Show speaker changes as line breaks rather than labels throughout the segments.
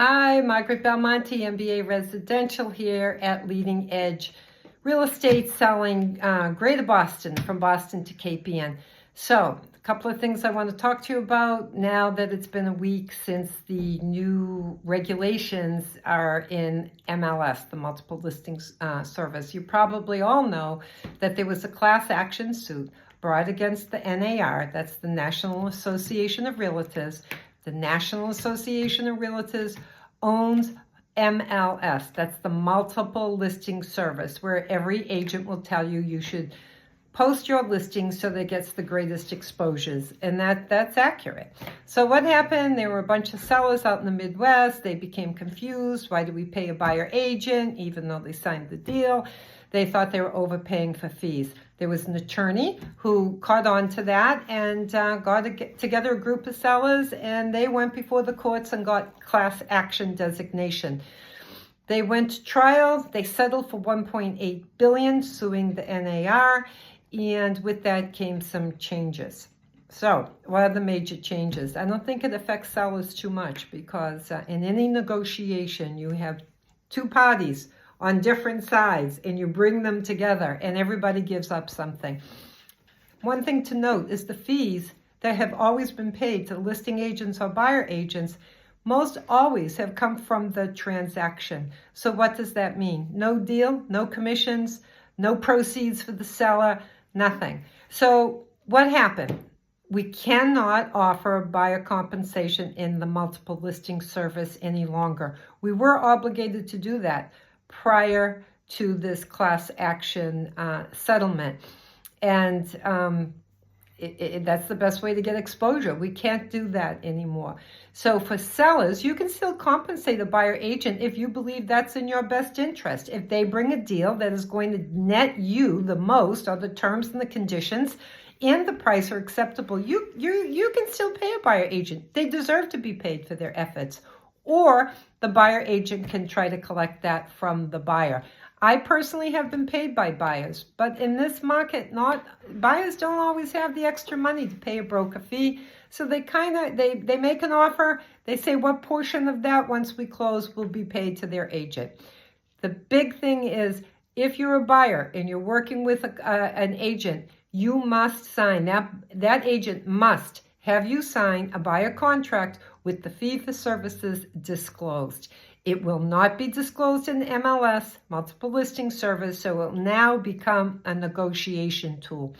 Hi, Margaret Belmonte, MBA Residential here at Leading Edge Real Estate, selling Greater Boston, from Boston to Cape Ann. So, a couple of things I want to talk to you about now that it's been a week since the new regulations are in MLS, the Multiple Listings Service. You probably all know that there was a class action suit brought against the NAR, that's the National Association of Realtors. The National Association of Realtors owns MLS. That's the Multiple Listing Service, where every agent will tell you you should post your listings so that it gets the greatest exposures. And that's accurate. So what happened? There were a bunch of sellers out in the Midwest. They became confused. Why do we pay a buyer agent even though they signed the deal? They thought they were overpaying for fees. There was an attorney who caught on to that and got together a group of sellers, and they went before the courts and got class action designation. They went to trial. They settled for $1.8 billion, suing the NAR, and with that came some changes. So, what are the major changes? I don't think it affects sellers too much because in any negotiation, you have two parties on different sides and you bring them together and everybody gives up something. One thing to note is the fees that have always been paid to listing agents or buyer agents most always have come from the transaction. So what does that mean? No deal, no commissions, no proceeds for the seller, nothing. So what happened? We cannot offer buyer compensation in the multiple listing service any longer. We were obligated to do that prior to this class action settlement. And that's the best way to get exposure. We can't do that anymore. So for sellers, you can still compensate a buyer agent if you believe that's in your best interest. If they bring a deal that is going to net you the most, or the terms and the conditions and the price are acceptable, you can still pay a buyer agent. They deserve to be paid for their efforts. Or the buyer agent can try to collect that from the buyer. I personally have been paid by buyers, but in this market, buyers don't always have the extra money to pay a broker fee. So they they make an offer. They say what portion of that, once we close, will be paid to their agent. The big thing is, if you're a buyer and you're working with an agent, you must sign that agent must have you sign a buyer contract with the fee for services disclosed. It will not be disclosed in MLS, Multiple Listing Service, so it will now become a negotiation tool.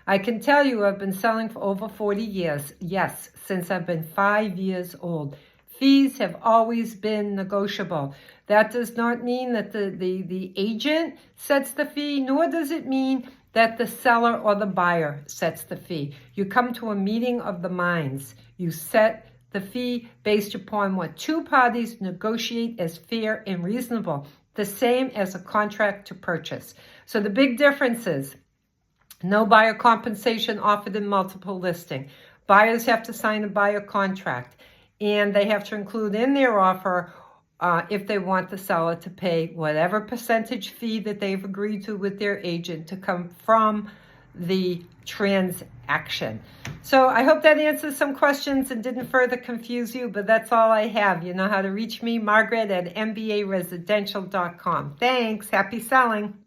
I can tell you I've been selling for over 40 years. Yes, since I've been 5 years old. Fees have always been negotiable. That does not mean that the agent sets the fee, nor does it mean that the seller or the buyer sets the fee. You come to a meeting of the minds. You set the fee based upon what two parties negotiate as fair and reasonable, the same as a contract to purchase. So the big difference is no buyer compensation offered in multiple listing. Buyers have to sign a buyer contract, and they have to include in their offer if they want the seller to pay whatever percentage fee that they've agreed to with their agent to come from the transaction. So I hope that answers some questions and didn't further confuse you, but that's all I have. You know how to reach me, Margaret at mbaresidential.com. Thanks. Happy selling.